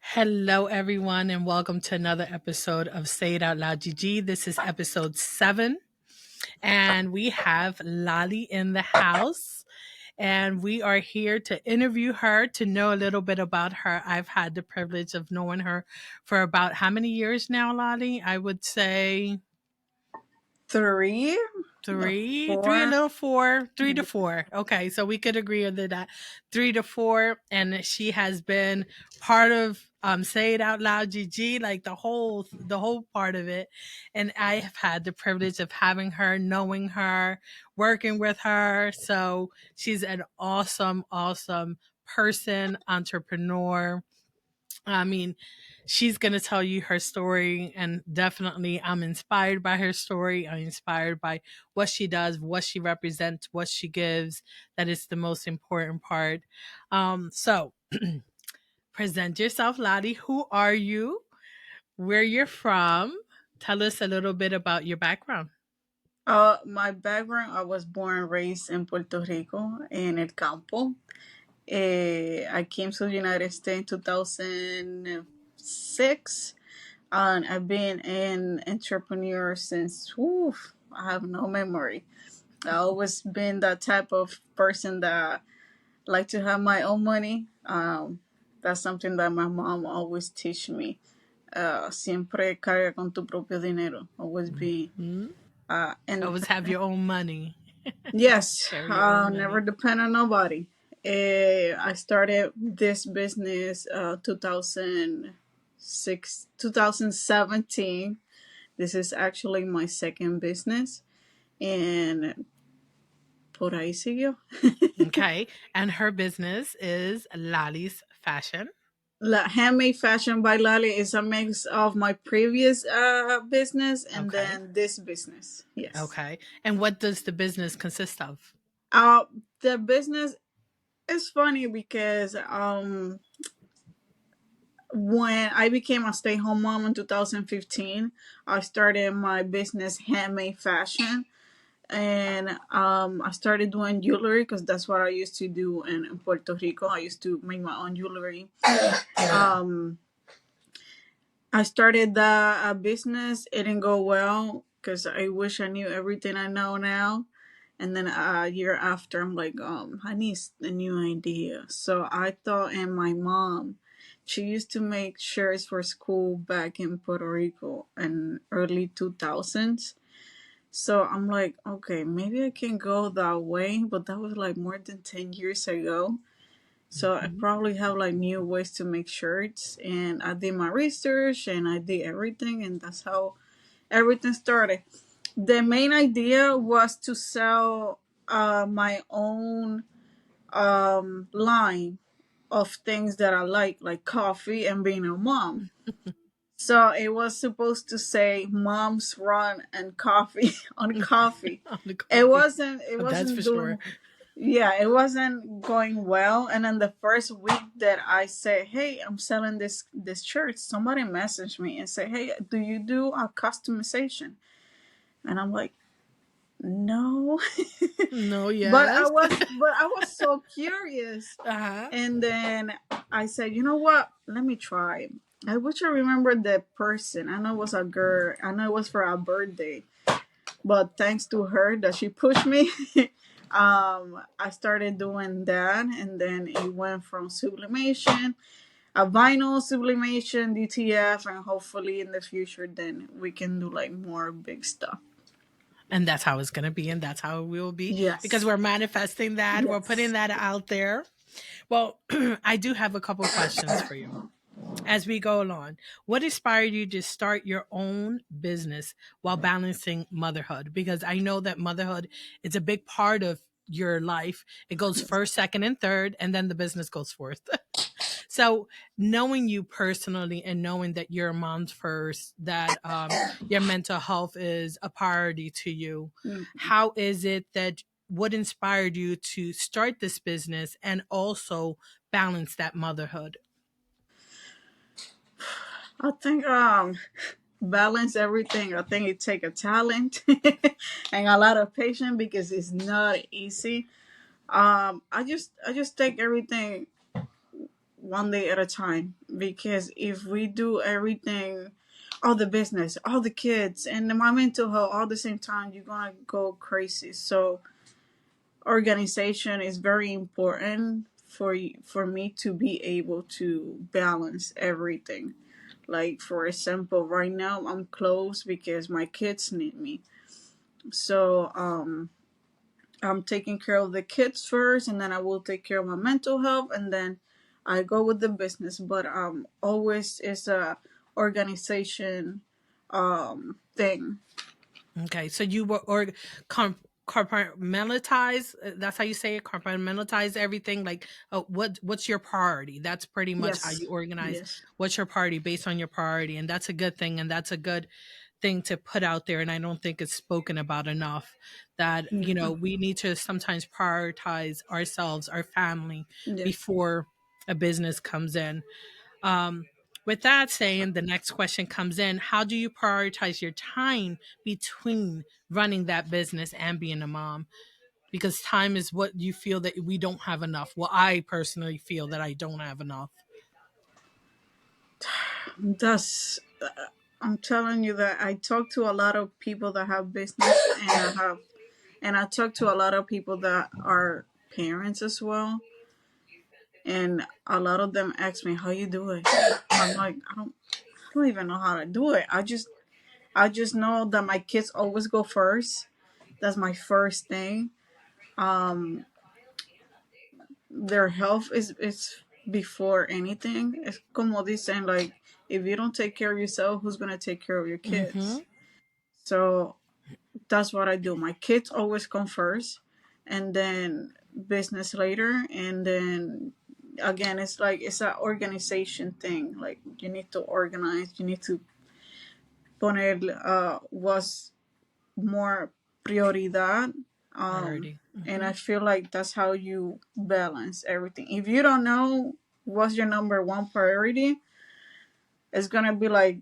Hello, everyone, and welcome to another episode of Say It Out Loud GG. This is episode 7, and we have Laly in the house, and we are here to interview her to know a little bit about her. I've had the privilege of knowing her for about how many years now, Laly? I would say Three, three, a four. little four, 3 to 4. Okay, so we could agree on that 3 to 4, and she has been part of Say It Out Loud GG, like the whole part of it. And I have had the privilege of having her, knowing her, working with her. So she's an awesome person, entrepreneur. I mean, she's going to tell you her story, and definitely I'm inspired by her story. I'm inspired by what she does, what she represents, what she gives. That is the most important part. So, present yourself, Laly. Who are you? Where you're from? Tell us a little bit about your background. My background, I was born and raised in Puerto Rico, in El Campo. I came to the United States in 2006, and I've been an entrepreneur since, I have no memory. I always been that type of person that like to have my own money. That's something that my mom always teach me. Siempre carga con tu propio dinero. Always be Hmm? Always have independent. your own money. Yes, Carry your own never money. depend on nobody. I started this business 2017. This is actually my second business, and por ahí siguió. Okay. And her business is Laly's Fashion. Handmade Fashion by Laly is a mix of my previous business and Okay. then this business. Yes. Okay. And what does the business consist of? Uh, the business is funny because when I became a stay home mom in 2015, I started my business, Handmade Fashion. And I started doing jewelry because that's what I used to do in Puerto Rico. I used to make my own jewelry. Um, I started the business. It didn't go well because I wish I knew everything I know now. And then a year after, I'm like, I need a new idea. So I thought, and my mom, she used to make shirts for school back in Puerto Rico in early 2000s. So I'm like, okay, maybe I can go that way. But that was like more than 10 years ago. So I Mhm. probably have like new ways to make shirts, and I did my research and I did everything, and that's how everything started. The main idea was to sell my own line of things that I like coffee and being a mom. So it was supposed to say "Moms Run and Coffee" on coffee. On the It coffee. wasn't. It That's for wasn't sure. doing. Yeah, it wasn't going well. And then the first week that I said, "Hey, I'm selling this shirt," somebody messaged me and said, "Hey, do you do a customization?" And I'm like, "No," No, but yes. I was so curious. Uh-huh. And then I said, "You know what? Let me try." I wish I remembered the person. I know it was a girl. I know it was for our birthday, but thanks to her that she pushed me, I started doing that, and then it went from sublimation, a vinyl sublimation, DTF, and hopefully in the future then we can do like more big stuff. And that's how it's going to be, and that's how it will be because Yes. we're manifesting that. We're putting Yes. that out there. Well, I do have a couple questions for you as we go along. What inspired you to start your own business while balancing motherhood? Because I know that motherhood is a big part of your life. It goes first, second, and third, and then the business goes fourth. So, knowing you personally and knowing that you're a mom first, that your mental health is a priority to you, Mm. how is it that what inspired you to start this business and also balance that motherhood? I think balance everything. I think it take a talent and a lot of patience because it's not easy. I just take everything one day at a time because if we do everything, all the business, all the kids, and my mental health all the same time, you're gonna go crazy. So organization is very important for me to be able to balance everything. Like for example, right now I'm closed because my kids need me. So I'm taking care of the kids first, and then I will take care of my mental health, and then I go with the business. But always is a organization thing. Okay, so you were compartmentalize. That's how you say it. Compartmentalize everything. Like, what's your priority? That's pretty much how Yes, you organize. yes, What's your priority based on your priority, and that's a good thing, and that's a good thing to put out there. And I don't think it's spoken about enough. That yeah, we need to sometimes prioritize ourselves, our family, yes. before a business comes in. Um, with that saying, the next question comes in: how do you prioritize your time between running that business and being a mom? Because time is what you feel that we don't have enough. Well, I personally feel that I don't have enough. That's. I'm telling you that I talk to a lot of people that have business, and I talk to a lot of people that are parents as well, and a lot of them ask me how you do it. I'm like, I don't even know how to do it. I just know that my kids always go first. That's my first thing. Um, their health is before anything. It's como dicen, like if you don't take care of yourself, who's gonna take care of your Mm-hmm. kids? So that's what I do. My kids always come first, and then business later, and then again, it's like it's an organization thing. Like you need to organize. You need to poner what's more prioridad. Priority. And Mm-hmm. I feel like that's how you balance everything. If you don't know what's your number one priority, it's gonna be like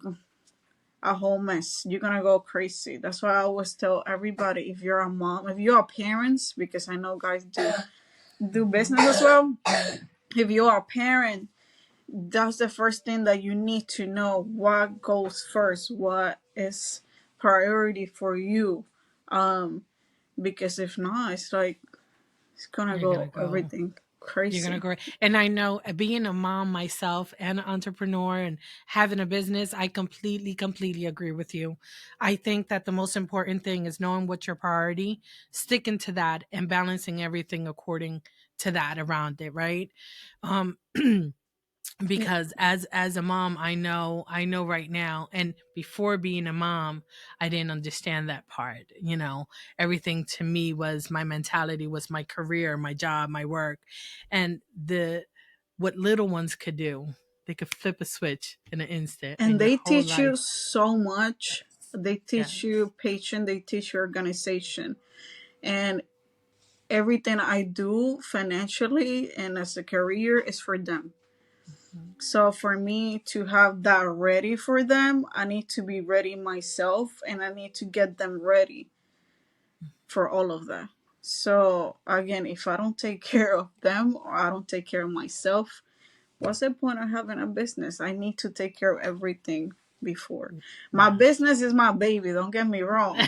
a whole mess. You're gonna go crazy. That's why I always tell everybody, if you're a mom, if you're parents, because I know guys do Mm-hmm. business as well. If you are a parent, that's the first thing that you need to know, what goes first, what is priority for you. Um, because if not, it's like it's gonna You're gonna go go. everything You're gonna crazy. go. And I know, being a mom myself and an entrepreneur and having a business, I completely, completely agree with you. I think that the most important thing is knowing what's your priority, sticking to that, and balancing everything according to that around it, right? Um, Yeah. because as a mom, I know right now, and before being a mom, I didn't understand that part. Everything to me was my mentality, was my career, my job, my work, and the what little ones could do. They could flip a switch in an instant, And and your they whole teach life. you so much. They Yeah. teach you patience. They teach you organization, and everything I do financially and as a career is for them. Mhm. So for me to have that ready for them, I need to be ready myself, and I need to get them ready for all of that. So again, if I don't take care of them or I don't take care of myself, what's the point of having a business? I need to take care of everything before. My Yes. business is my baby, don't get me wrong.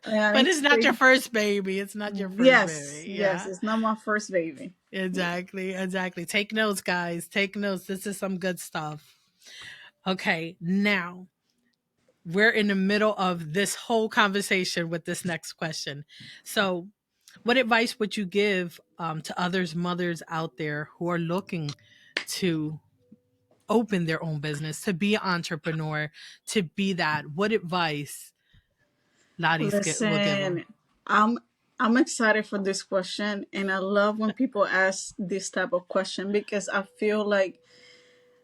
And I But need it's to not take your first baby. It's not your first yes, baby. yes, Yeah. it's not my first baby. Exactly. Exactly. Take notes, guys. Take notes. This is some good stuff. Okay. Now, we're in the middle of this whole conversation with this next question. So, what advice would you give to others, mothers out there who are looking to open their own business, to be an entrepreneur, to be that? What advice will give them? Listen, I'm I'm excited for this question, and I love when people ask this type of question because I feel like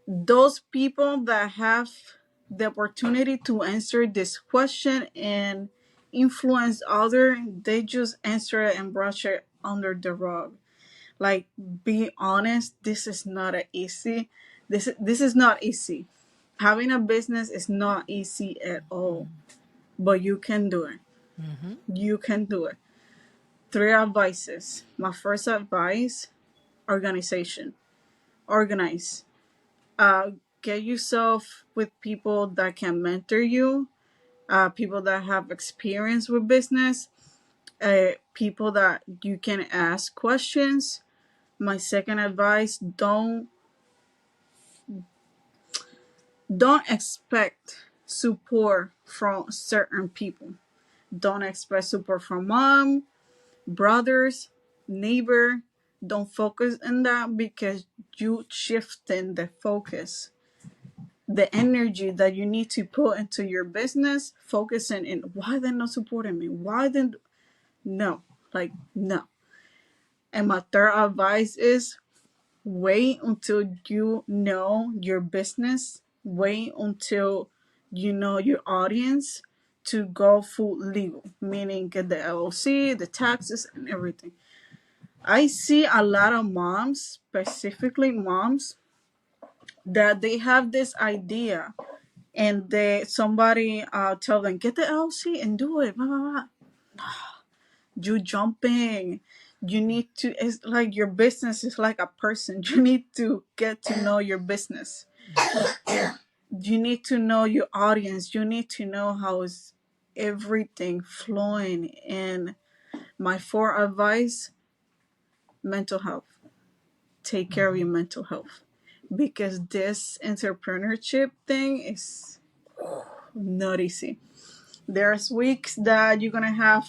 those people that have the opportunity to answer this question and influence other, they just answer it and brush it under the rug. Like, be honest, this is not a easy. This is not easy. Having a business is not easy at all, but you can do it. Mm-hmm. You can do it. Three advices. My first advice: organization. Organize. uh, get yourself with people that can mentor you, people that have experience with business, people that you can ask questions. My second advice: don't expect support from certain people. Don't expect support from mom, brothers, neighbor. Don't focus on that because you shifting the focus, the energy that you need to put into your business, focusing in why they're not supporting me, why then no, like no. And my third advice is wait until you know your business, wait until you know your audience to go full legal, meaning get the LLC, the taxes, and everything. I see a lot of moms, specifically moms, that they have this idea and they somebody tell them get the LLC and do it. Blah, blah, blah. You jumping. You need to. It's like your business is like a person. You need to get to know your business. You need to know your audience. You need to know how is everything flowing. And my four advice: mental health. Take care of your Mhm. mental health because this entrepreneurship thing is not easy. There's weeks that you're gonna have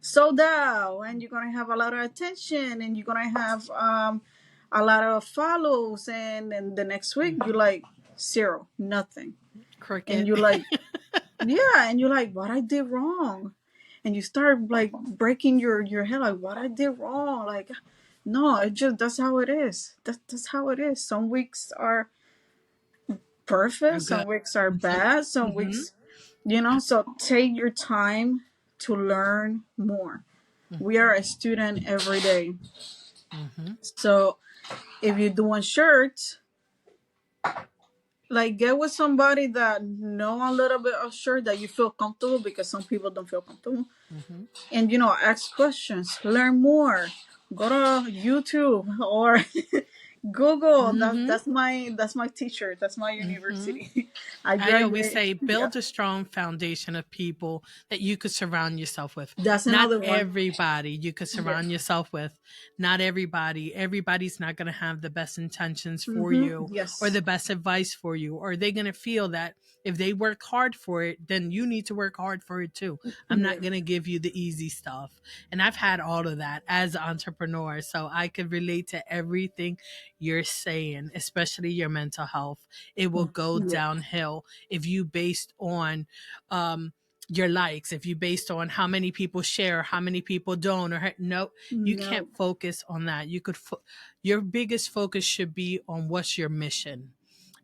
sold out and you're gonna have a lot of attention and you're gonna have a lot of follows, and then the next week you Mhm. like zero, nothing, and Cricket. you're like, yeah, and you're like, what I did wrong, and you start like breaking your head like what I did wrong, like no, it just that's how it is. That's how it is. Some weeks are Are perfect, good. some weeks are Mhm. bad, some Mhm. weeks, so take your time to learn more. We are a student every day. Mhm. So if you're doing shirts, like get with somebody that know a little bit of shirt that you feel comfortable, because some people don't feel comfortable. Mhm. And ask questions, learn more, go to YouTube or Google. Mhm. That's my teacher, that's my Mhm. university. I I always graduate. say Yeah, build a strong foundation of people that you could surround yourself with. that's Not another one. everybody you could Yeah. surround yourself with. Not everybody. Everybody's not going to have the best intentions for you or Yes. the best advice for you. Or they're going to feel that if they work hard for it, then you need to work hard for it too. I'm Yeah. not going to give you the easy stuff. And I've had all of that as an entrepreneur. So I could relate to everything you're saying, especially your mental health. It will go Yeah. downhill if you based on your likes, if you based on how many people share, how many people don't, or no, you can't No. focus on that. Your biggest focus should be on what's your mission.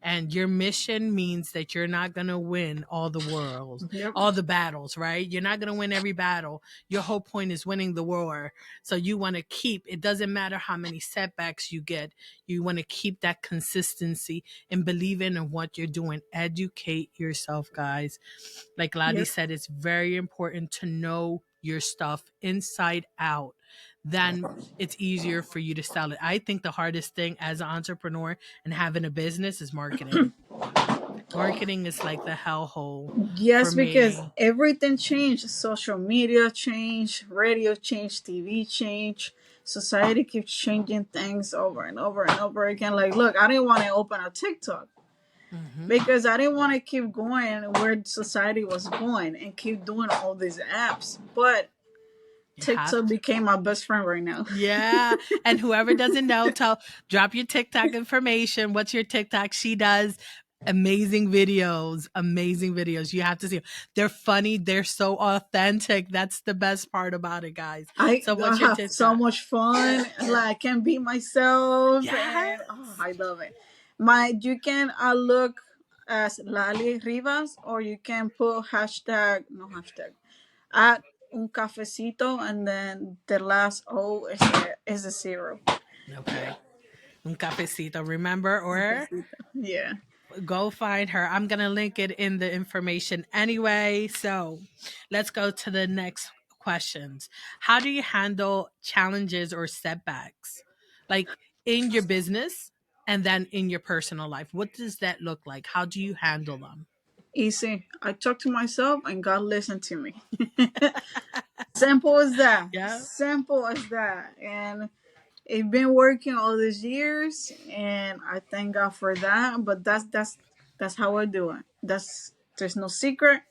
And your mission means that you're not going to win all the worlds, Yep. all the battles, right? You're not going to win every battle. Your whole point is winning the war. So you want to keep, it doesn't matter how many setbacks you get. You want to keep that consistency and believe in what you're doing. Educate yourself, guys. Like Laly Yep. said, it's very important to know your stuff inside out. Then it's easier for you to sell it. I think the hardest thing as an entrepreneur and having a business is marketing. Marketing is like the hellhole for Yes, because me. everything changed. Social media changed, radio changed, TV changed. Society keeps changing things over and over and over again. Like, look, I didn't want to open a TikTok Hmm. because I didn't want to keep going where society was going and keep doing all these apps. But You have TikTok to. became my best friend right now. Yeah. And whoever doesn't know, drop your TikTok information. What's your TikTok? She does amazing videos. Amazing videos. You have to see them. They're funny. They're so authentic. That's the best part about it, guys. I, So I what's your have so TikTok? much fun. Like I can be myself, Yes. and I love it. My you can look as Laly Rivas, or you can put hashtag no hashtag at un cafecito, and then the last O is a zero. Okay. Un cafecito, remember? Or Cafecito. Yeah. go find her. I'm going to link it in the information anyway. So let's go to the next questions. How do you handle challenges or setbacks? Like in your business? And then in your personal life, what does that look like? How do you handle them? Easy. I talk to myself and God listen to me. Simple as that. Yeah. Simple as that. And it's been working all these years, and I thank God for that. But that's how I do it. There's no secret.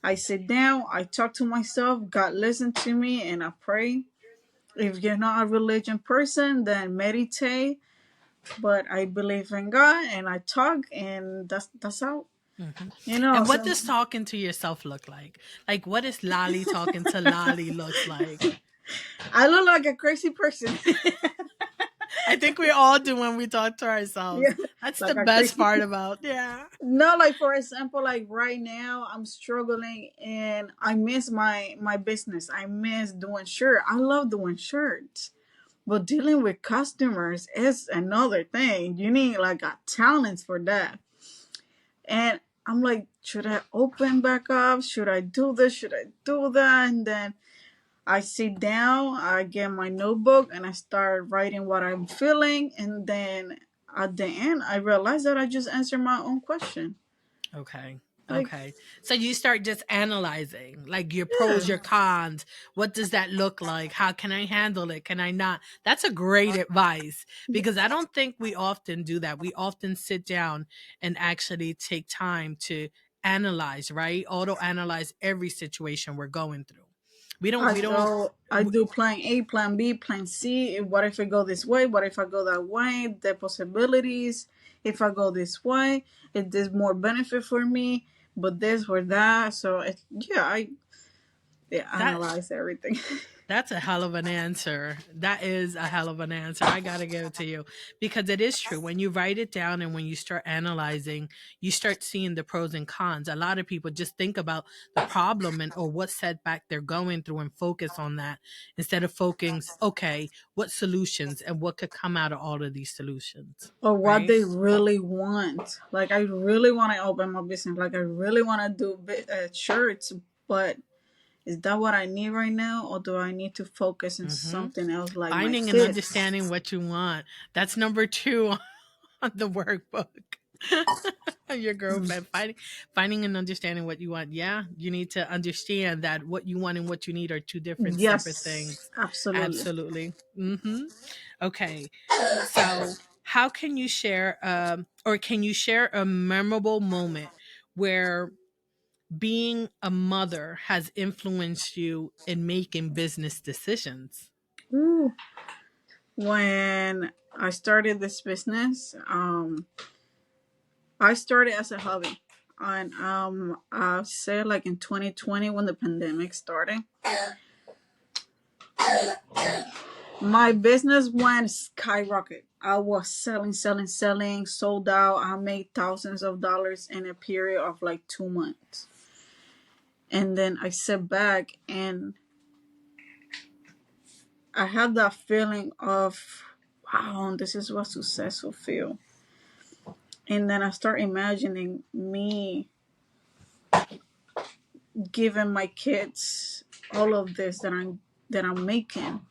I sit down, I talk to myself, God listen to me, and I pray. If you're not a religion person, then meditate. But I believe in God, and I talk, and that's how Hmm. you know. And what So does talking to yourself look like? Like, what is Laly talking to Laly looks like? I look like a crazy person. I think we all do when we talk to ourselves. Yeah, That's the like a best crazy. part about, yeah. No, like for example, like right now I'm struggling and I miss my business. I miss doing shirt. I love doing shirts. But dealing with customers is another thing. You need like a talent for that. And I'm like, should I open back up? Should I do this? Should I do that? And then I sit down, I get my notebook, and I start writing what I'm feeling. And then at the end, I realize that I just answered my own question. Okay. Like, Okay. So you start just analyzing like your pros, yeah, your cons. What does that look like? How can I handle it? Can I not? That's a great advice because I don't think we often do that. We often sit down and actually take time to analyze, right? Auto analyze every situation we're going through. We don't, I do plan A, plan B, plan C. What if I go this way? What if I go that way? The possibilities. If I go this way, it is more benefit for me. But this or that. So yeah, I that analyze everything. That's a hell of an answer. That is a hell of an answer. I got to give it to you because it is true. When you write it down and when you start analyzing, you start seeing the pros and cons. A lot of people just think about the problem and or what setback they're going through and focus on that instead of focusing, okay, what solutions and what could come out of all of these solutions, Or what right? they really want. Like I really want to open my business. Like I really want to do shirts, but is that what I need right now, or do I need to focus on Hmm. something else like my Finding and kids? understanding what you want. That's number two on the workbook. Your girlfriend finding and understanding what you want. Yeah, you need to understand that what you want and what you need are two different separate Yes, things. absolutely. Absolutely. Okay. So how can you share or can you share a memorable moment where being a mother has influenced you in making business decisions? Ooh. When I started this business, I started as a hobby. And I said like in 2020 when the pandemic started, my business went skyrocket. I was selling, selling, selling, sold out. I made thousands of dollars in a period of like 2 months. And then I sat back and I had that feeling of, wow, this is what successful feel. And then I start imagining me giving my kids all of this that I'm making,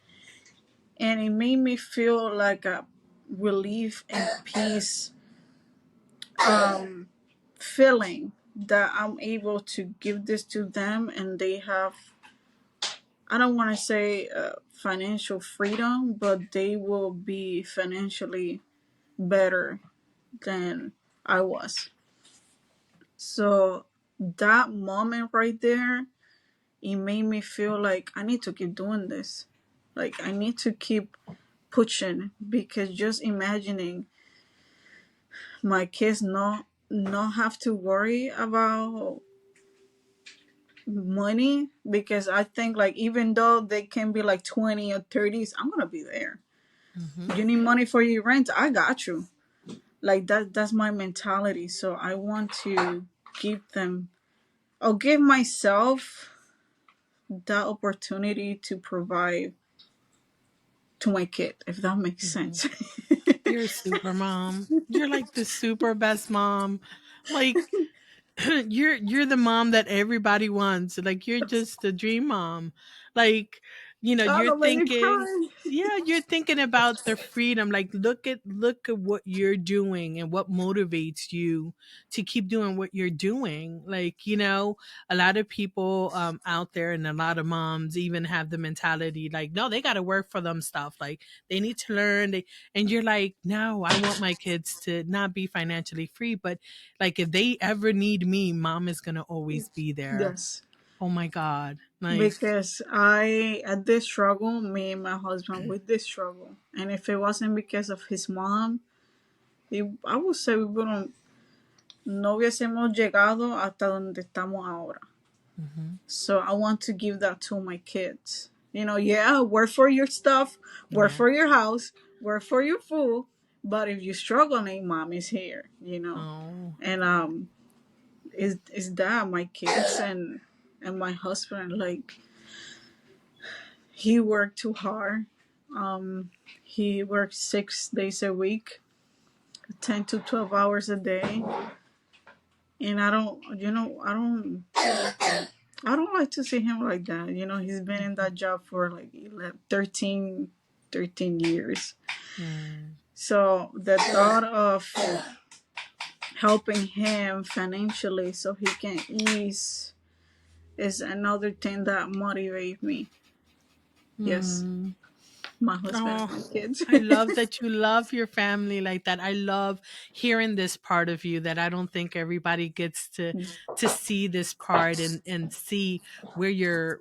and it made me feel like a relief and peace, feeling that I'm able to give this to them, and they have, I don't want to say financial freedom, but they will be financially better than I was. So that moment right there, it made me feel like I need to keep doing this. Like I need to keep pushing, because just imagining my kids not have to worry about money, because I think like even though they can be like 20 or 30s, I'm gonna be there. Hmm. You need money for your rent, I got you. Like that's my mentality. So I want to give them, or give myself that opportunity to provide to my kid, if that makes Hmm. sense. You're a super mom. You're like the super best mom. Like you're the mom that everybody wants. Like you're just the dream mom. Like Oh, you're don't make me thinking, cry. yeah, you're thinking about the freedom. Like, look at what you're doing and what motivates you to keep doing what you're doing. Like, a lot of people out there, and a lot of moms even have the mentality like, no, they got to work for them stuff. Like, they need to learn. And you're like, no, I want my kids to not be financially free, but like, if they ever need me, mom is gonna always be there. Yes. Oh my God. Like, Because I at this struggle, me and my husband with this struggle. And if it wasn't because of his mom, I would say we wouldn't no hubiésemos llegado hasta donde estamos ahora. mhm, So I want to give that to my kids. Yeah, work for your stuff, work yeah. for your house, work for your food. But if you're struggling, mom is here. Oh. And is that my kids and my husband, like, he worked too hard. He worked 6 days a week, 10 to 12 hours a day, and I don't like to see him like that. He's been in that job for like 11, 13 years. Mm. So the thought of helping him financially so he can ease is another thing that motivates me. Yes, Mm. my husband and Oh, my kids. I love that you love your family like that. I love hearing this part of you that I don't think everybody gets to see this part and see where your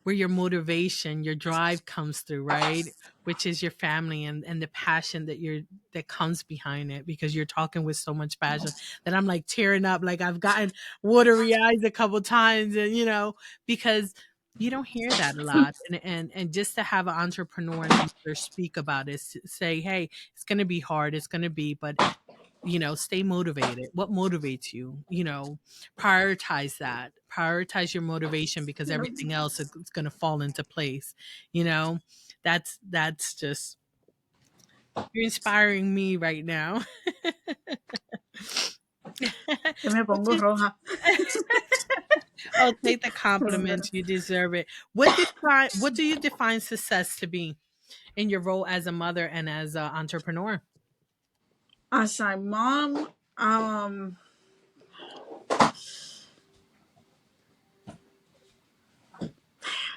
motivation, your drive comes through, right? Which is your family and the passion that comes behind it, because you're talking with so much passion that I'm like tearing up. Like, I've gotten watery eyes a couple times, and because you don't hear that a lot. And just to have an entrepreneur and a mother speak about it, say, hey, it's gonna be hard, it's gonna be, but stay motivated. What motivates you? Prioritize that. Prioritize your motivation, because everything else is going to fall into place. You know, that's just, you're inspiring me right now. Que me What pongo did, roja. oh, take the compliments. You deserve it. What do you define success to be in your role as a mother and as an entrepreneur? As a mom,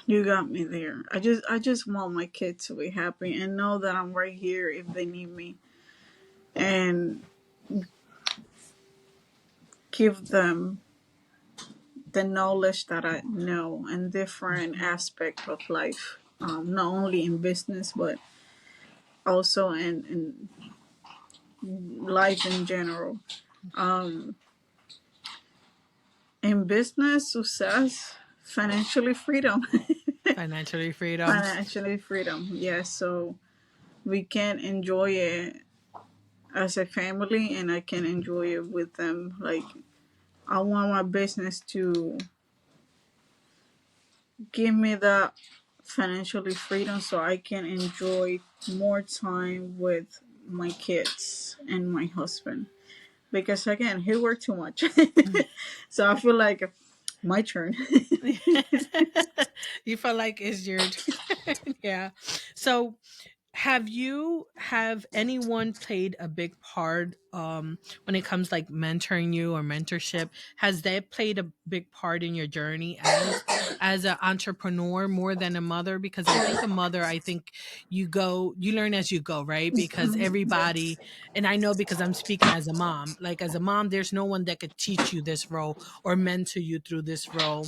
you got me there. I just want my kids to be happy and know that I'm right here if they need me, and give them the knowledge that I know in different Mhm. aspects of life, not only in business but also in life in general. Um, in business, success, financially freedom, Financially freedom. financially freedom. Yes, so we can enjoy it as a family, and I can enjoy it with them. Like, I want my business to give me that financially freedom so I can enjoy more time with my kids and my husband. Because again, he worked too much. So I feel like my turn. You feel like it's your turn. Yeah. So, have anyone played a big part when it comes like mentoring you or mentorship? Has that played a big part in your journey as an entrepreneur more than a mother? Because I think a mother, I think you learn as you go, right? Because everybody, Yes. and I know because I'm speaking as a mom, like, as a mom, there's no one that could teach you this role or mentor you through this role.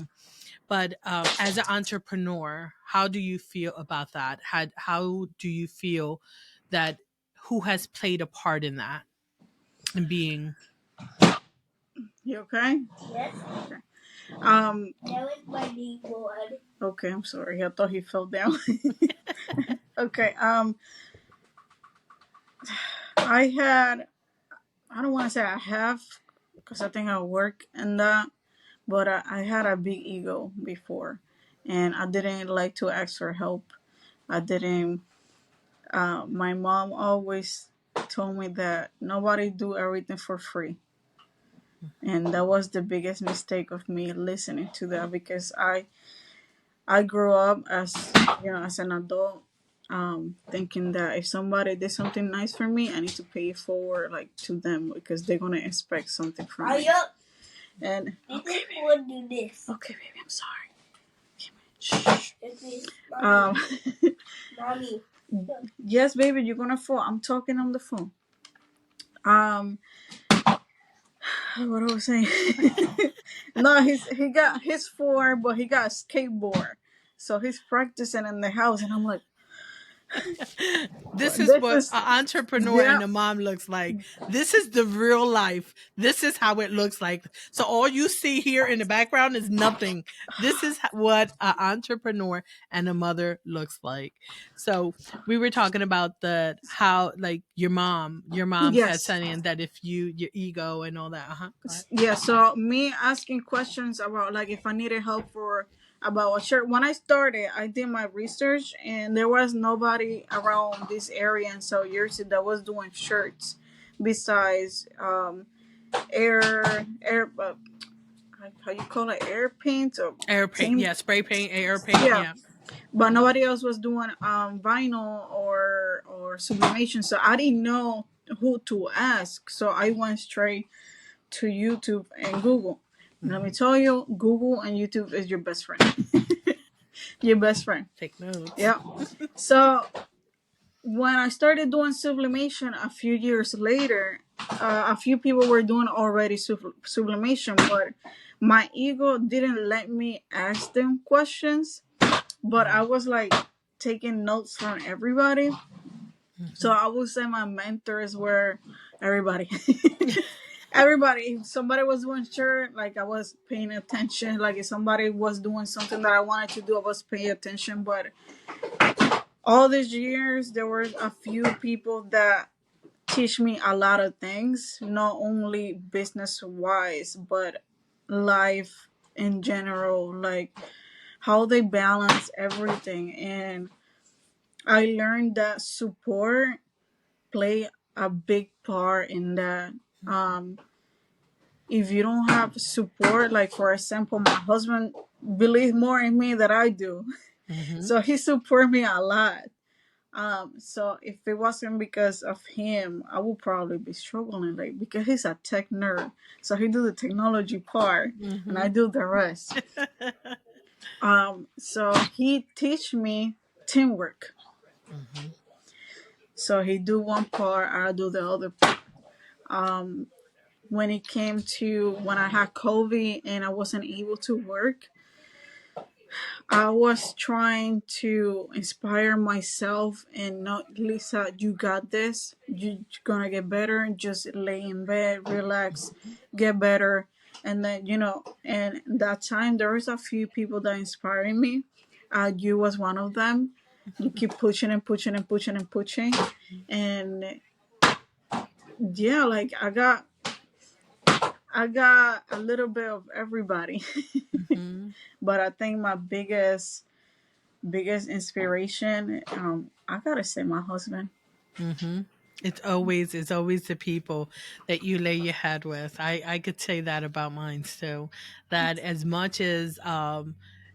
But as an entrepreneur, how do you feel about that? How do you feel that, who has played a part in that and being? You okay? Yes. Okay. That was my kneeboard. Okay, I'm sorry. I thought he fell down. Okay. I had. I don't want to say I have, because I think I work in that. But I had a big ego before, and I didn't like to ask for help. I didn't. My mom always told me that nobody do everything for free, and that was the biggest mistake of me listening to that, because I grew up as, as an adult, thinking that if somebody did something nice for me, I need to pay it forward, like, to them, because they're gonna expect something from me. And okay, baby. Do this. Okay, baby, I'm sorry. Shh. Um, Mommy. Yes, baby, you're gonna fall. I'm talking on the phone. Um, what I was saying? No, he got his four, but he got a skateboard, so he's practicing in the house, and I'm like, This is this what is, an entrepreneur yeah. and a mom looks like. This is the real life. This is how it looks like. So all you see here in the background is nothing. This is what an entrepreneur and a mother looks like. So we were talking about the how like your mom said Yes. something that if your ego and all that. Go ahead. Yeah, so me asking questions about, like, if I needed help for about a shirt. When I started, I did my research, and there was nobody around this area in South Jersey that was doing shirts besides air how you call it, air paint or Air paint, paint. yeah, spray paint, air paint, Yeah, yeah. but nobody else was doing vinyl or sublimation, so I didn't know who to ask, so I went straight to YouTube and Google. Let me Mm-hmm. tell you, Google and YouTube is your best friend. Your best friend. Take notes. Yeah. So when I started doing sublimation a few years later, a few people were doing already sublimation, but my ego didn't let me ask them questions. But I was like taking notes from everybody. So Mm-hmm. I would say my mentors were everybody. Everybody. If somebody was doing shirt, like, I was paying attention. Like, if somebody was doing something that I wanted to do, I was paying attention. But all these years, there were a few people that teach me a lot of things, not only business wise, but life in general, like how they balance everything. And I learned that support play a big part in that. Um, if you don't have support, like, for example, my husband believes more in me than I do, Mm-hmm. so he support me a lot. So if it wasn't because of him, I would probably be struggling, like, because he's a tech nerd, so he do the technology part, and I Mm-hmm. do the rest. So he teach me teamwork. Mm-hmm. So he do one part, I do the other part. Um, when it came to when I had COVID and I wasn't able to work, I was trying to inspire myself and not, Lisa, you got this. You're gonna get better. Just lay in bed, relax, get better. And then, and that time there was a few people that inspired me. You was one of them. You keep pushing and pushing and pushing and pushing. And yeah, like, I got a little bit of everybody. Mm-hmm. But I think my biggest inspiration, I gotta say, my husband. Mm-hmm. It's always the people that you lay your head with. I could say that about mine too. That as much as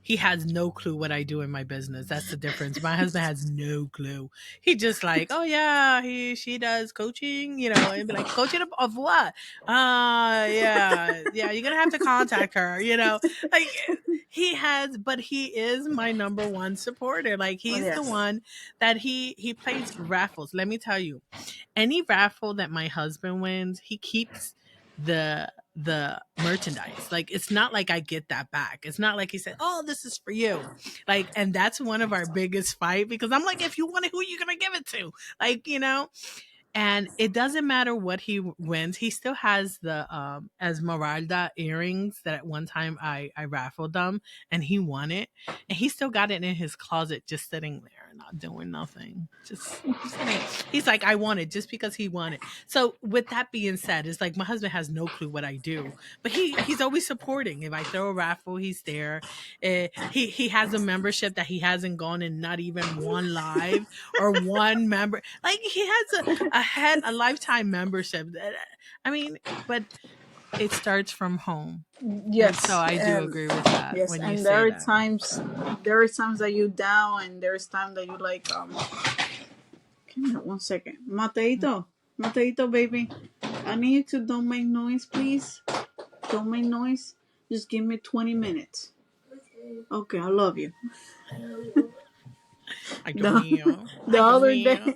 he has no clue what I do in my business. That's the difference. My husband has no clue. He just like, oh yeah, she does coaching, and be like, coaching of what? Yeah, you're gonna have to contact her, like but he is my number one supporter. Like Oh, he's the yes. one that he plays raffles. Let me tell you, any raffle that my husband wins, he keeps the merchandise. Like it's not like I get that back. It's not like he said, "Oh, this is for you." Like, and that's one of our biggest fight because I'm like, if you want it, who are you gonna give it to? Like, and it doesn't matter what he wins. He still has the Esmeralda earrings that at one time I raffled them and he won it. And he still got it in his closet just sitting there not doing nothing. Just sitting. He's like, I want it just because he won it. So with that being said, it's like my husband has no clue what I do. But he's always supporting. If I throw a raffle, he's there. He has a membership that he hasn't gone in not even one live or one member. Like he has a lifetime membership. I mean, but It starts from home. And so Yes, I do agree with that yes, when you and say that. there are times that you down, and there's times that you like. Give me 1 second, Mateito, baby. I need you to don't make noise, please. Don't make noise. Just give me 20 minutes. Okay, I love you. Ay, Dios The, mío. the Ay, Dios other mío. day,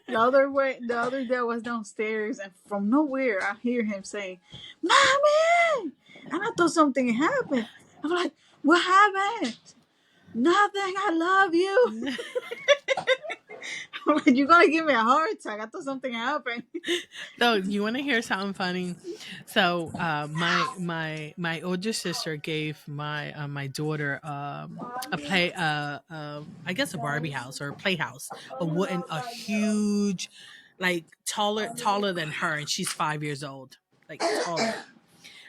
the other day I was downstairs, and from nowhere I hear him saying, "Mommy!" And I thought something happened. I'm like, "What happened?" "Nothing. I love you." I'm like, "You're gonna give me a heart attack." I thought something happened. So you want to hear something funny? So my older sister gave my daughter a play I guess a Barbie house or a playhouse, a wooden, a huge, like taller than her, and she's 5 years old, like taller.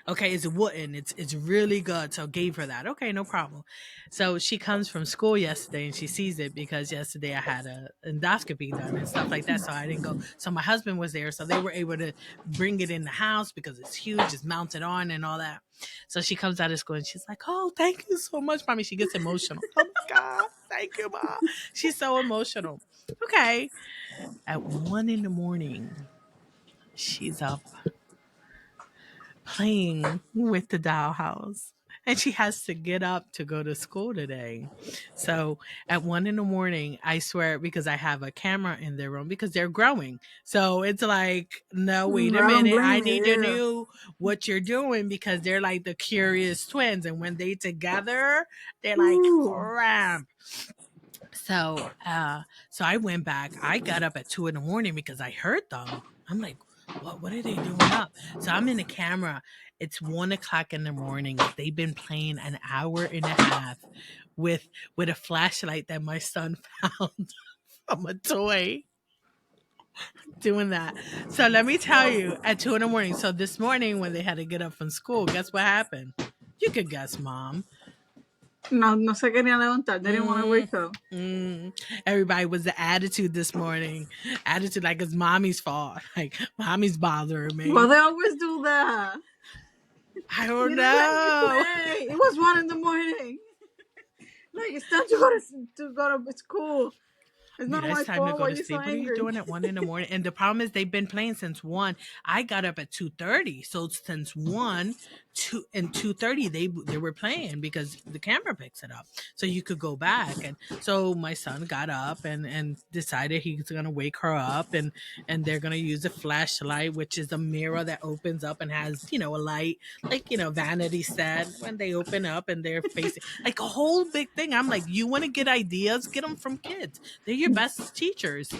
Okay, it's wooden. It's really good. So gave her that. Okay, no problem. So she comes from school yesterday and she sees it because yesterday I had a endoscopy done and stuff like that. So I didn't go. So my husband was there, so they were able to bring it in the house because it's huge, it's mounted on and all that. So she comes out of school and she's like, "Oh, thank you so much, mommy." She gets emotional. Oh my god, thank you, ma. She's so emotional. Okay, at 1 in the morning, she's up playing with the dollhouse. And she has to get up to go to school today. So at 1 in the morning, I swear, because I have a camera in their room because they're growing. So it's like, no, wait a I don't minute. I blame need to you. know what you're doing because they're like the curious twins. And when they together, they're like Ooh. cramp. So I went back. I got up at 2 in the morning because I heard them. I'm like, what are they doing up? So I'm in the camera. It's 1 o'clock in the morning. They've been playing an hour and a half with a flashlight that my son found from a toy, doing that. So let me tell you, at 2 in the morning. So this morning when they had to get up from school, guess what happened? You could guess, mom. No, no se querían levantar. They didn't want to Mm, wake up. Everybody was the attitude this morning. Attitude like it's mommy's fault. Like mommy's bothering Well, me. they always do that. I You don't didn't let me know. play. It was 1 in the morning. Like, it's time to go to school. It's Yeah, not it's my time to fault. go Why to you so sleep. What are you angry? doing at 1 in the morning? And the problem is they've been playing since 1. I got up at 2:30. So since 1, 2 and 2:30 they were playing because the camera picks it up. So you could go back. And so my son got up and decided he's gonna wake her up, and they're gonna use a flashlight, which is a mirror that opens up and has, a light, like, vanity set when they open up and they're facing like a whole big thing. I'm like, you want to get ideas? Get them from kids. They're your best teachers,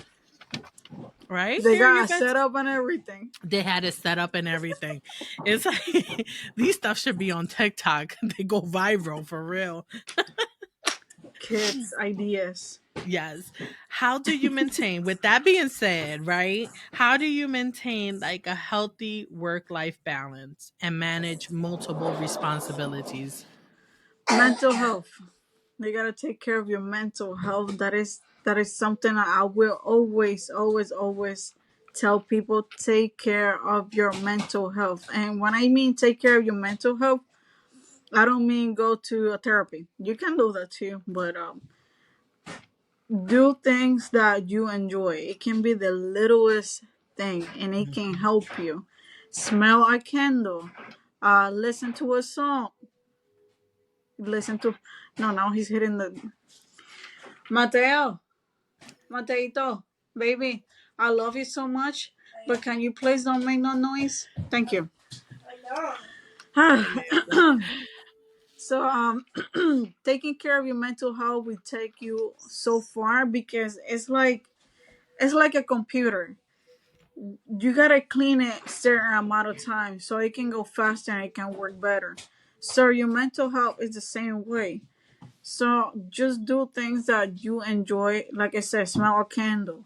right? They They're your got best. set up and everything. They had it set up and everything. It's like these stuff should be on TikTok. They go viral for real. Kids, ideas. Yes. How do you maintain, with that being said, right? How do you maintain like a healthy work life balance and manage multiple responsibilities? Mental health. You gotta take care of your mental health. That is something I will always tell people. Take care of your mental health. And when I mean take care of your mental health, I don't mean go to a therapy. You can do that too, but do things that you enjoy. It can be the littlest thing, and it can Mhm. help you. Smell a candle. Listen to a song. Listen to. No, now he's hitting the. Mateo, Mateito, baby, I love you so much, but can you please don't make no noise? Thank you. So taking care of your mental health will take you so far because it's like a computer. You gotta clean it certain amount of time so it can go faster and it can work better. So your mental health is the same way. So just do things that you enjoy. Like I said, smell a candle,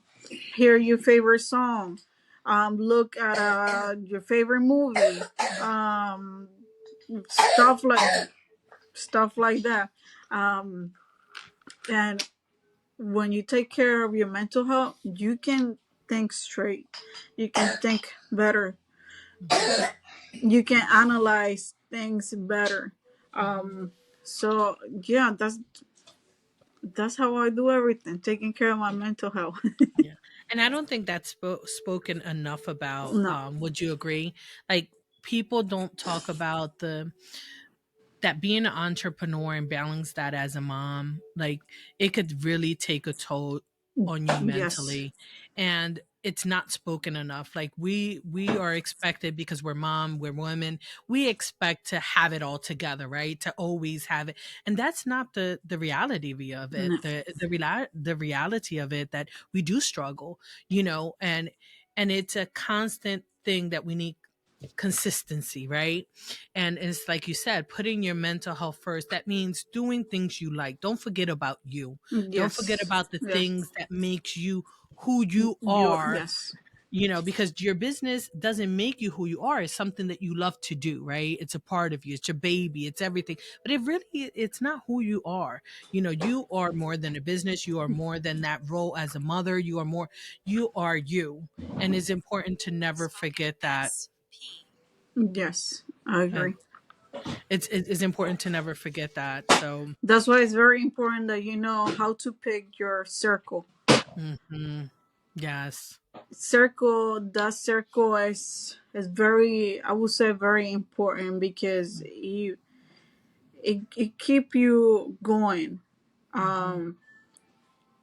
hear your favorite song, look at your favorite movie, um, stuff like that. Um, and when you take care of your mental health, you can think straight. You can think better. you can analyze things better. Mhm. So yeah, that's how I do everything, taking care of my mental health. Yeah, and I don't think that's spoken enough about. No. Would you agree? Like, people don't talk about the that being an entrepreneur and balance that as a mom, like, it could really take a toll on you Yes. mentally, and it's not spoken enough. Like, we are expected, because we're mom, we're women, we expect to have it all together, right? To always have it, and that's not the reality of it. No. The reality of it, that we do struggle, you know, and it's a constant thing that we need consistency, right? And it's like you said, putting your mental health first. That means doing things you like. Don't forget about you. Don't forget Yes. about the Yes. things that makes you who you You. are, Yes. you know, because your business doesn't make you who you are. It's something that you love to do, right? It's a part of you. It's your baby. It's everything. But it's not who you are. You know, you are more than a business. You are more than that role as a mother. You are you. And it's important to never forget that. Yes. I And agree. it's important to never forget that. So, That's why it's very important that you know how to pick your circle. mhm. Yes. That circle is very, I would say, very important because it keep you going. Mhm.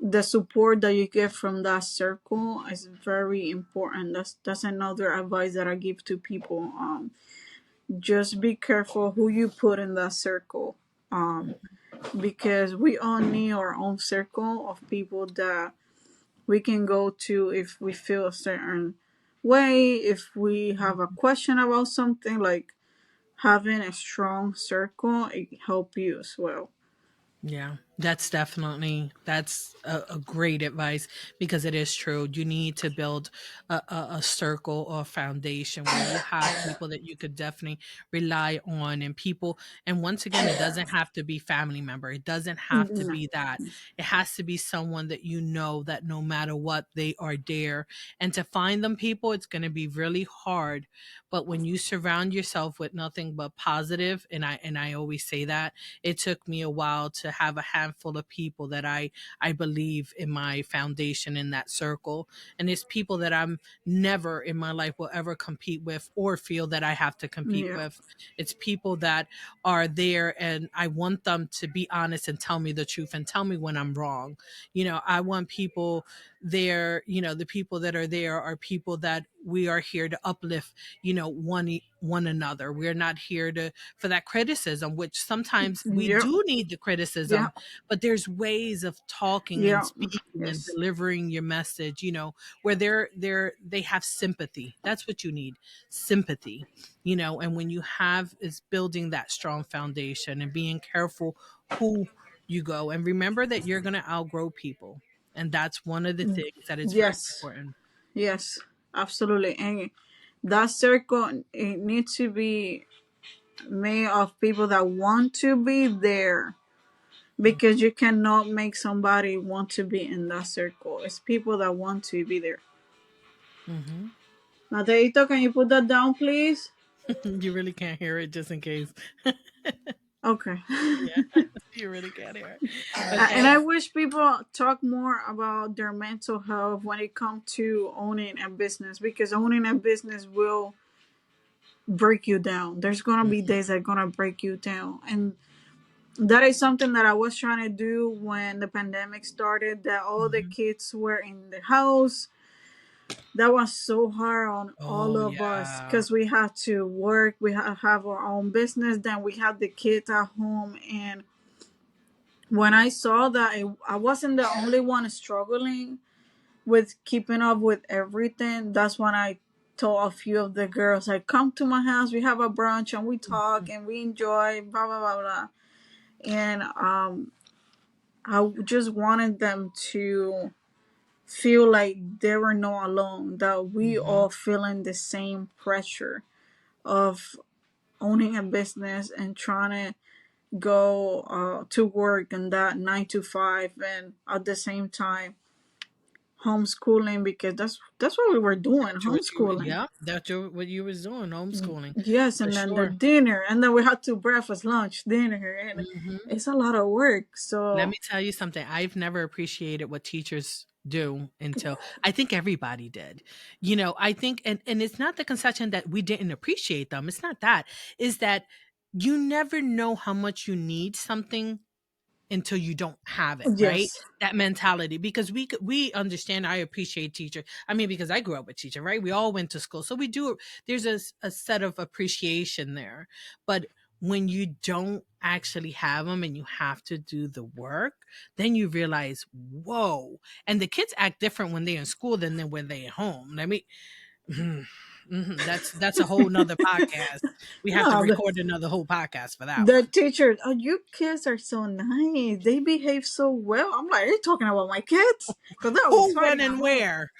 The support that you get from that circle is very important. That's another advice that I give to people. Just be careful who you put in that circle. Because we all need our own circle of people that we can go to if we feel a certain way, if we have a question about something. Like, having a strong circle, it help you as well. Yeah, that's a great advice, because it is true. You need to build a circle or foundation where you have people that you could definitely rely on, and people. And once again, it doesn't have to be family member. It doesn't have to No. be that. It has to be someone that you know that no matter what, they are there. And to find them people, it's going to be really hard. But when you surround yourself with nothing but positive, and I always say that, it took me a while to have a handful of people that I believe in my foundation, in that circle. And it's people that I'm never in my life will ever compete with or feel that I have to compete Yeah. with. It's people that are there, and I want them to be honest and tell me the truth and tell me when I'm wrong. You know, I want people there, you know, the people that are there are people that we are here to uplift, you know, one another. We're not here to for that criticism, which sometimes we Yep. do need the Yeah. criticism, but there's ways of talking and Yeah. speaking and Yes. delivering your message, you know, where they have sympathy. That's what you need, sympathy, you know. And when you have is building that strong foundation and being careful who you go, and remember that you're going to outgrow people, and that's one of the things that is very Yes. important. Yes. Absolutely. And that circle, it needs to be made of people that want to be there, because you cannot make somebody want to be in that circle. It's people that want to be there. Mm-hmm. Mateito, can you put that down, please? You really can't hear it, just in case. Okay. Yeah, you really can't hear it. And Okay. I wish people talk more about their mental health when it comes to owning a business, because owning a business will break you down. There's gonna be days that are gonna break you down, and that is something that I was trying to do when the pandemic started. That all the Mhm. kids were in the house. That was so hard on all Oh, of us yeah. because we had to work. We had have our own business. Then we had the kids at home, and when I saw that I wasn't the only one struggling with keeping up with everything, that's when I told a few of the girls, like, come to my house, we have a brunch and we talk and we enjoy, blah, blah, blah, blah. And I just wanted them to feel like they were not alone, that we Mhm. all feeling the same pressure of owning a business and trying to go to work and that 9 to 5, and at the same time homeschooling because that's what we were doing, That's what you, homeschooling. yeah, what you was doing, homeschooling, Yes, for and then the sure. dinner, and then we had to breakfast, lunch, dinner, and Hmm. it's a lot of work. Let me So tell you something. I've never appreciated what teachers do until I think everybody did. I think, and it's not the conception that we didn't appreciate them. It's not that. Is that you never know how much you need something until you don't have it, right? yes, That mentality, because we understand. I appreciate teacher. I mean, because I grew up with teacher, right? We all went to school, so we do. There's a set of appreciation there, but when you don't actually have them and you have to do the work, then you realize, whoa! And the kids act different when they're in school than when they're at home. I mean, that's a whole nother podcast. We have to no, record another whole podcast for that the one. teacher, oh, you kids are so nice. They behave so well. I'm like, are you talking about my kids? Because I was Who went fighting at and home. where?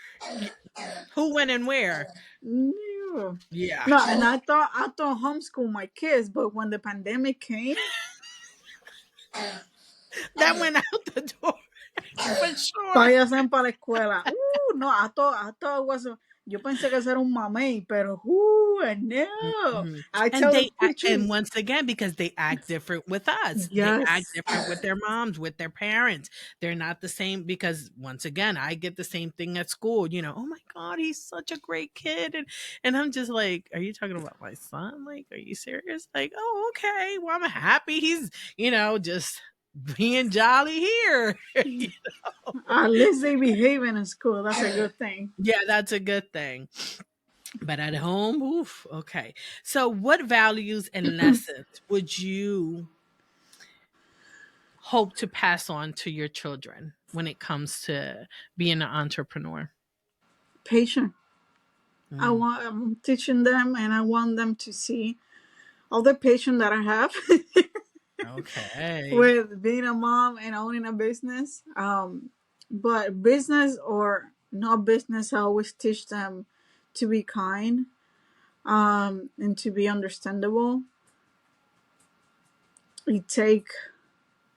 Who went and where? No, Yeah. no, and I thought homeschool my kids, but when the pandemic came, That went out the door for sure. váyanse para la escuela. No, I thought it was. Yo pensé que eso era un mamey, pero no. Mhm. I And tell the and teachers, once again, because they act different with us. They act yes. different with their moms, with their parents. They're not the same, because once again, I get the same thing at school. Oh my God, he's such a great kid. And I'm just like, are you talking about my son? Like, are you serious? Like, oh, okay. Well, I'm happy he's, just being jolly here. At least they behaving in school. That's a good thing. Yeah, that's a good thing. But at home, oof, okay. So, what values and lessons would you hope to pass on to your children when it comes to being an entrepreneur? Patient. Mm, I'm teaching them, and I want them to see all the patience that I have okay. with being a mom and owning a business. But business or not business, I always teach them to be kind, and to be understandable. It take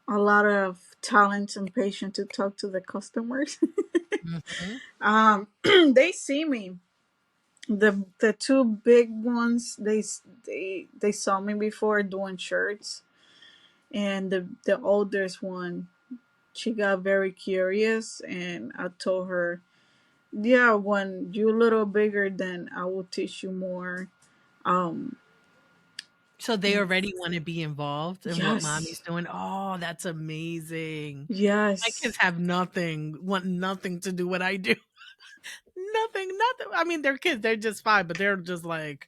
a lot of talent and patience to talk to the customers. Hmm. They see me. The two big ones, they saw me before doing shirts, and the oldest one, she got very curious, and I told her, yeah, when you're a little bigger, then I will teach you more. Um, So they already want to be involved in what mommy's yes, doing. Oh, that's amazing. My kids yes. have want nothing to do what I do. Nothing. I mean, they're kids. They're just fine, but they're just like,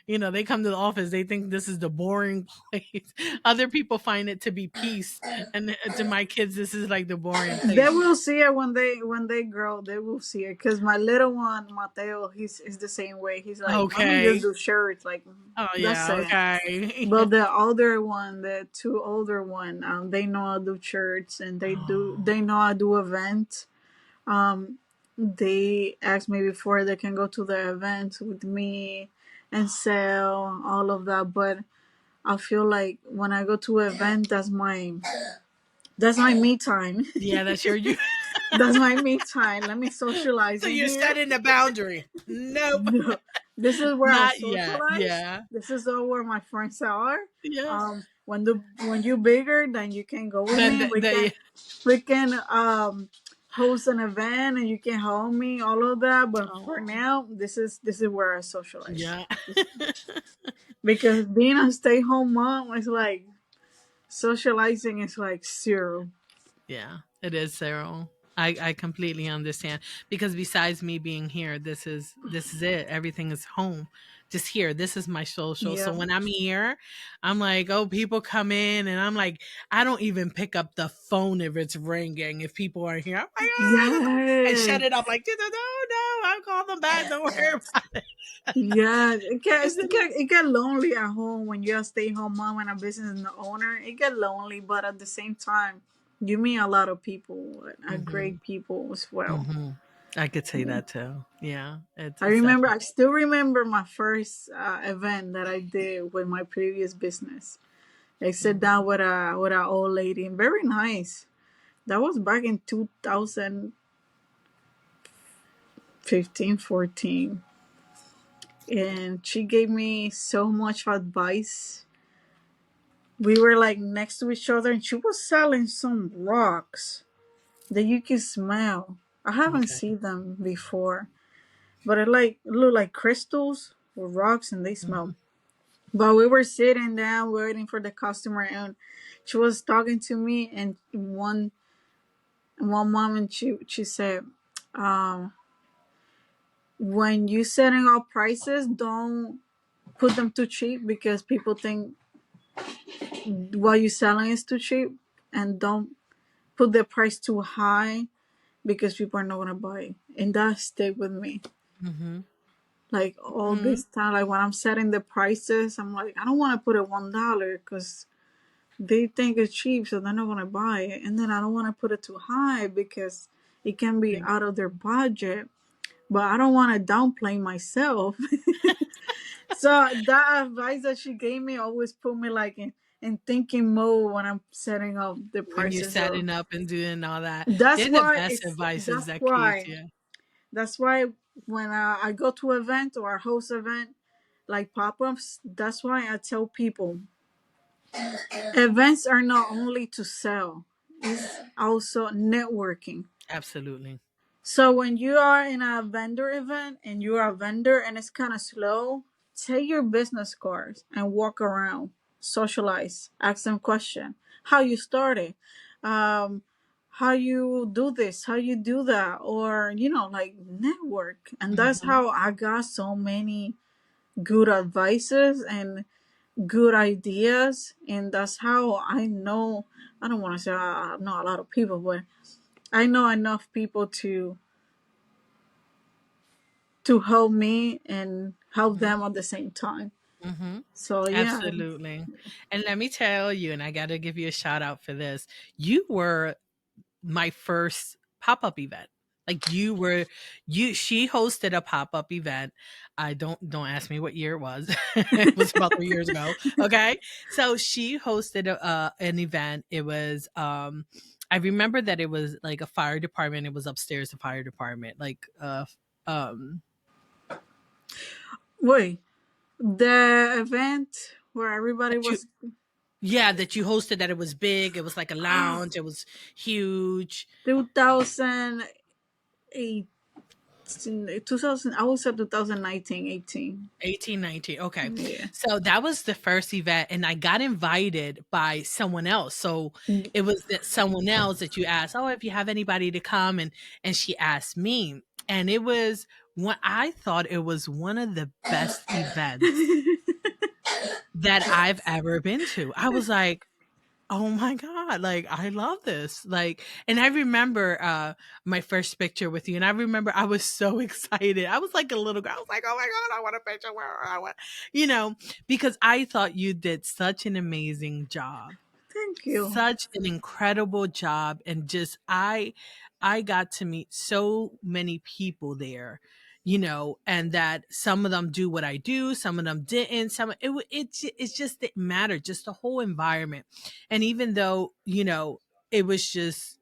they come to the office, they think this is the boring place. Other people find it to be peace. And to my kids, this is like the boring They place. will see it when they grow. They will see it because my little one, Mateo, he's is the same way. He's like, mommy just Okay. do shirts, like Oh, that's yeah. it. Okay. But the older one, the two older one, they know how to do shirts, and Oh, they know how to do events. Um, they asked me before they can go to the events with me and sell all of that. But I feel like when I go to an event, that's my me time. yeah, that's you. That's my me time. Let me socialize So in you're here. setting the boundary. Nope. No, this is where I Not yet. socialize. Yeah. This is all where my friends are. Yeah. When you bigger, then you can go with Then me. We can host an event, and you can help me all of that. But for oh, now, this is where I socialize. yeah. Because being a stay home mom is like socializing is like zero. Yeah, it is, Cyril. I completely understand, because besides me being here, this is it. Everything is home. Just here. This is my social. So Yeah. when I'm here, I'm like, oh, people come in, and I'm like, I don't even pick up the phone if it's ringing. If people are here, I'm like, oh, I Yes. shut it off. Like, no, no, I'll call them back. Don't worry about it. Yeah, it Is gets it it? get it get lonely at home when you're a stay home mom and a business owner. It get lonely, but at the same time, you meet a lot of people, Mm-hmm. great people as well. Mm-hmm. I could say that too. Yeah, it's I definitely. still remember my first event that I did with my previous business. I sat down Mhm. with a old lady, and very nice. That was back in 2015, 15, 14. And she gave me so much advice. We were like next to each other, and she was selling some rocks that you can smell. I haven't Okay. seen them before, but it like look like crystals or rocks, and they smell. Hmm. But we were sitting down waiting for the customer, and she was talking to me. And one moment she said, um, "When you setting up prices, don't put them too cheap because people think what you're selling is too cheap, and don't put the price too high because people are not gonna buy it." And that stayed with me. Hmm. Like all Hmm. this time, like when I'm setting the prices, I'm like, I don't want to put it $1 because they think it's cheap, so they're not gonna buy it. And then I don't want to put it too high because it can be out of their budget. But I don't want to downplay myself. So that advice that she gave me always put me like in thinking mode when I'm setting up the When you're prices. So setting up and doing all that, that's they're the why best it's advices that's that kids. why Yeah. that's why when I go to an event or I host event like pop-ups, that's why I tell people events are not only to sell, it's also networking. Absolutely. So when you are in a vendor event and you're a vendor and it's kind of slow, take your business cards and walk around, socialize, ask them question, how you started, um, how you do this, how you do that, or like network. And that's Hmm. how I got so many good advices and good ideas, and that's how I know. I don't want to say I know a lot of people, but I know enough people to help me and help Hmm. them at the same time. Hmm. So yeah. Absolutely. And let me tell you, and I got to give you a shout out for this. You were my first pop-up event. Like she hosted a pop-up event. I don't ask me what year it was. It was about 3 years ago. Okay. So she hosted an event. It was I remember that it was like a fire department. It was upstairs the fire department. Like um Wait, the event where everybody that you was yeah, that you hosted, that it was big. It was like a lounge. It was huge. 2008, 2000, I would say 2019, 18. 18, 19. Okay. Yeah. So that was the first event, and I got invited by someone else. So it was that someone else that you asked, "Oh, if you have anybody to come," and she asked me. And it was what I thought it was one of the best events that I've ever been to. I was like, oh my god, like I love this. Like, and I remember my first picture with you, and I remember I was so excited. I was like a little girl. I was like, "Oh my god, I want a picture where I want," you know, because I thought you did such an amazing job. Thank you. Such an incredible job, and just I got to meet so many people there, and that some of them do what I do, some of them didn't, it just didn't matter, just the whole environment. And even though, it was just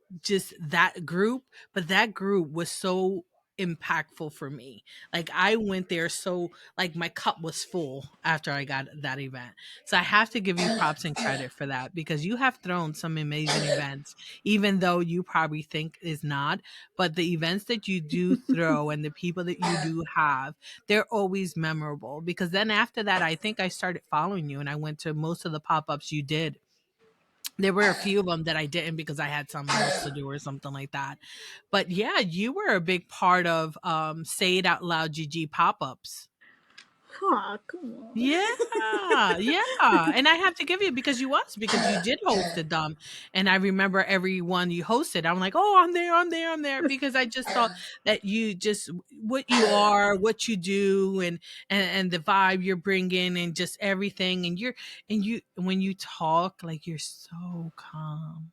that group, but that group was so impactful for me. Like I went there, so like my cup was full after I got that event. So I have to give you props and credit for that, because you have thrown some amazing events, even though you probably think is not. But the events that you do throw and the people that you do have, they're always memorable. Because then after that, I think I started following you and I went to most of the pop ups you did. There were a few of them that I didn't because I had something else to do or something like that. But yeah, you were a big part of Say It Out Loud GG pop ups. Oh, come on. Yeah, yeah, and I have to give you, because you did hosted them, and I remember every one you hosted. I'm like, oh, I'm there, I'm there, I'm there, because I just thought that you just what you are, what you do, and the vibe you're bringing, and just everything, and you when you talk, like you're so calm.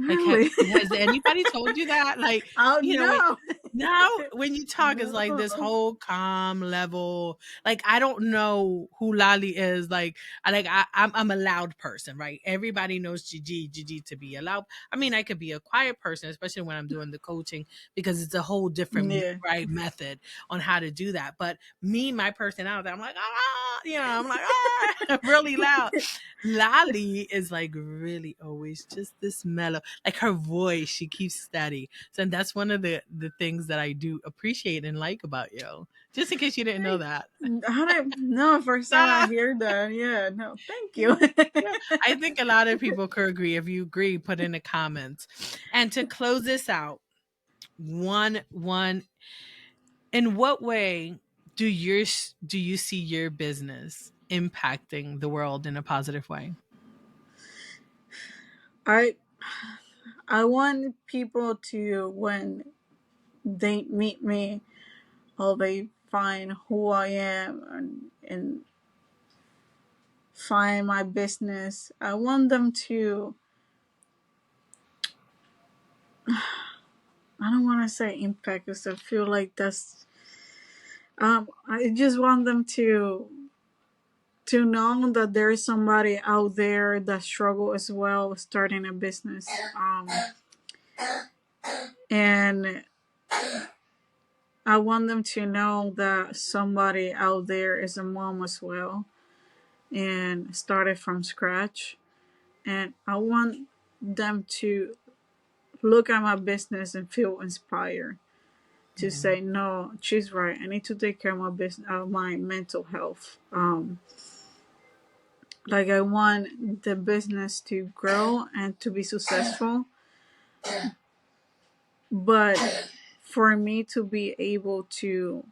Like, Really? has anybody told you that? Like, Oh when no. now when you talk, it's like this No. whole calm level. Like, I don't know who Laly is. Like, I'm a loud person, right? Everybody knows Gigi to be a loud. I mean, I could be a quiet person, especially when I'm doing the coaching, because it's a whole different Yeah. right method on how to do that. But me, my personality, I'm like, I'm like, really loud. Laly is like really always just this mellow, like her voice, she keeps steady. So that's one of the things that I do appreciate and like about you. Just in case you didn't know that. How did no first time I Ah, hear that? Yeah, no, thank you. yeah, yeah. I think a lot of people could agree. If you agree, put in the comments. And to close this out, one, in what way do you see your business impacting the world in a positive way? I I want people to, when they meet me or they find who I am, and find my business, I want them to, I don't want to say impact because I feel like that's, I just want them to know that there is somebody out there that struggle as well with starting a business. And I want them to know that somebody out there is a mom as well and started from scratch. And I want them to look at my business and feel inspired to Mhm. say, no, she's right. I need to take care of my business, my mental health. Like I want the business to grow and to be successful, but for me to be able to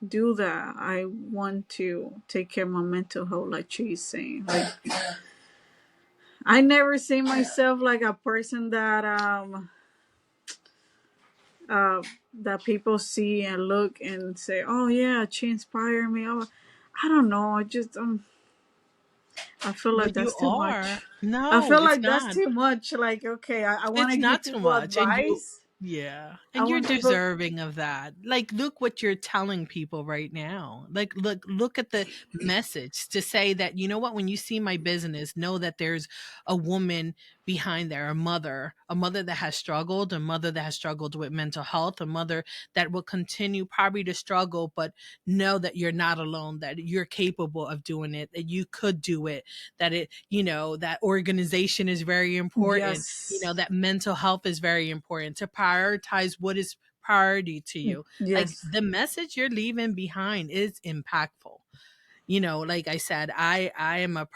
do that, I want to take care of my mental health, like she's saying. Like I never see myself like a person that people see and look and say, "Oh yeah, she inspired me." Oh, I don't know. I just I feel like But you that's too are. much. I No, feel it's like that's not. too much. Like okay, I want It's to give not too people much, and you advice. yeah, I and you're want people. deserving of that. Like, look what you're telling people right now. Like, look at the message to say that, you know what, when you see my business, know that there's a woman behind there, a mother that has struggled, a mother that has struggled with mental health, a mother that will continue probably to struggle, but know that you're not alone, that you're capable of doing it, that you could do it, that that organization is very important, Yes, that mental health is very important, to prioritize what is priority to you. Like, yes, the message you're leaving behind is impactful. Like I said, I am a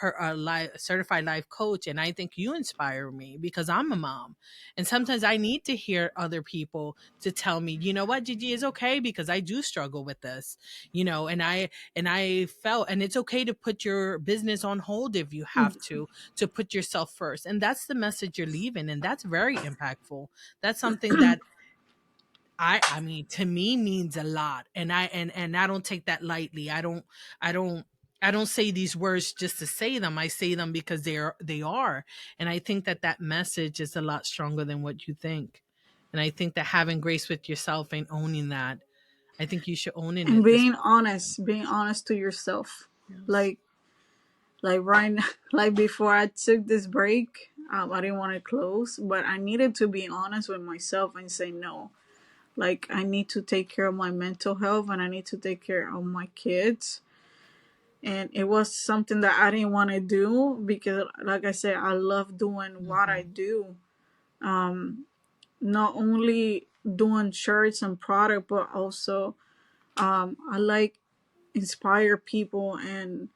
certified life coach, and I think you inspire me because I'm a mom, and sometimes I need to hear other people to tell me, you know what, Gigi, is okay, because I do struggle with this. And I felt, and it's okay to put your business on hold if you have to put yourself first, and that's the message you're leaving, and that's very impactful. That's something that I mean, to me, means a lot, and I don't take that lightly. I don't I don't say these words just to say them. I say them because they are, and I think that that message is a lot stronger than what you think. And I think that having grace with yourself and owning that, I think you should own in and it this being honest to yourself. yes. Like right now, like before I took this break, I didn't want to close, but I needed to be honest with myself and say no. Like I need to take care of my mental health and I need to take care of my kids. And it was something that I didn't want to do because, like I said, I love doing what I Hmm. do. Not only doing shirts and product, but also I like inspire people and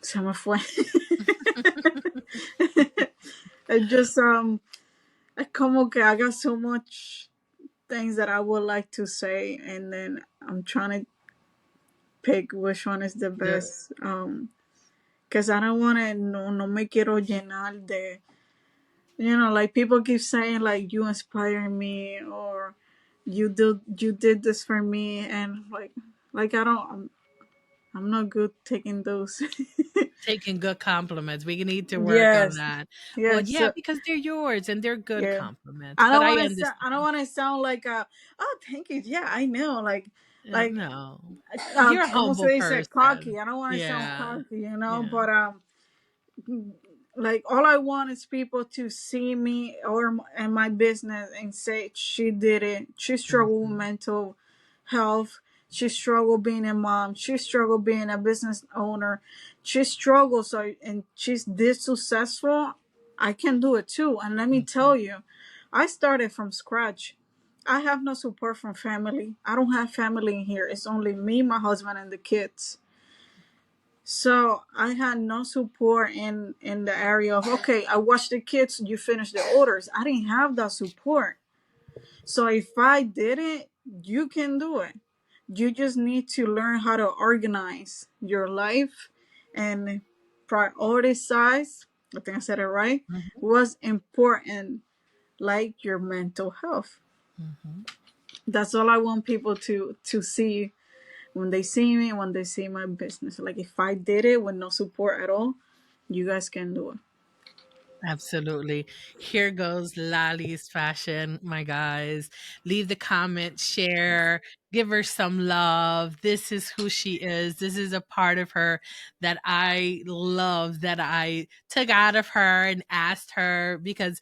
se me fue. It just como que I got so much things that I would like to say, and then I'm trying to pick which one is the The best. Because I don't want to, no me quiero llenar de, like people keep saying like you inspire me or you did this for me, and like I don't. I'm not good taking those. Taking good compliments. We need to work on Yes, that. Well, yes, yeah, because they're yours and they're good yeah. compliments. I But don't I want to. I don't understand. want to sound like a. Oh, thank you. Yeah, I know. Like No. You're a como se humble dice, person. cocky. I don't want to sound Yeah. cocky, you know. Yeah. But like all I want is people to see me or and my business and say she did it. She struggled with Mhm. mental health. She struggled being a mom. She struggled being a business owner. She struggled so and she's this successful. I can do it too. And let me Mhm. tell you, I started from scratch. I have no support from family. I don't have family in here. It's only me, my husband, and the kids. So I had no support in the area of okay, I watch the kids, you finish the orders. I didn't have that support. So if I did it, you can do it. You just need to learn how to organize your life and prioritize. I think I said it right. Mhm. Was important, like your mental health. Mhm. That's all I want people to see when they see me, when they see my business. Like if I did it with no support at all, you guys can do it. Absolutely. Here goes Laly's Fashion, my guys. Leave the comment, share, give her some love. This is who she is. This is a part of her that I love, that I took out of her and asked her because,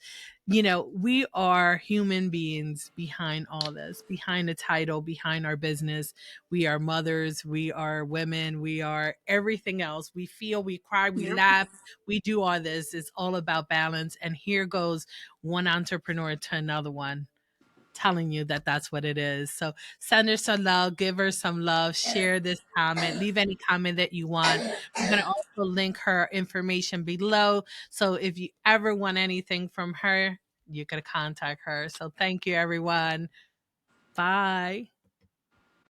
we are human beings behind all this, behind the title, behind our business. We are mothers, we are women, we are everything else. We feel, we cry, we Yep. laugh, we do all this. It's all about balance. And here goes one entrepreneur to another one telling you that that's what it is. So send her some love, give her some love, share this comment, leave any comment that you want. We're going to also link her information below. So if you ever want anything from her, you can contact her. So thank you, everyone. Bye.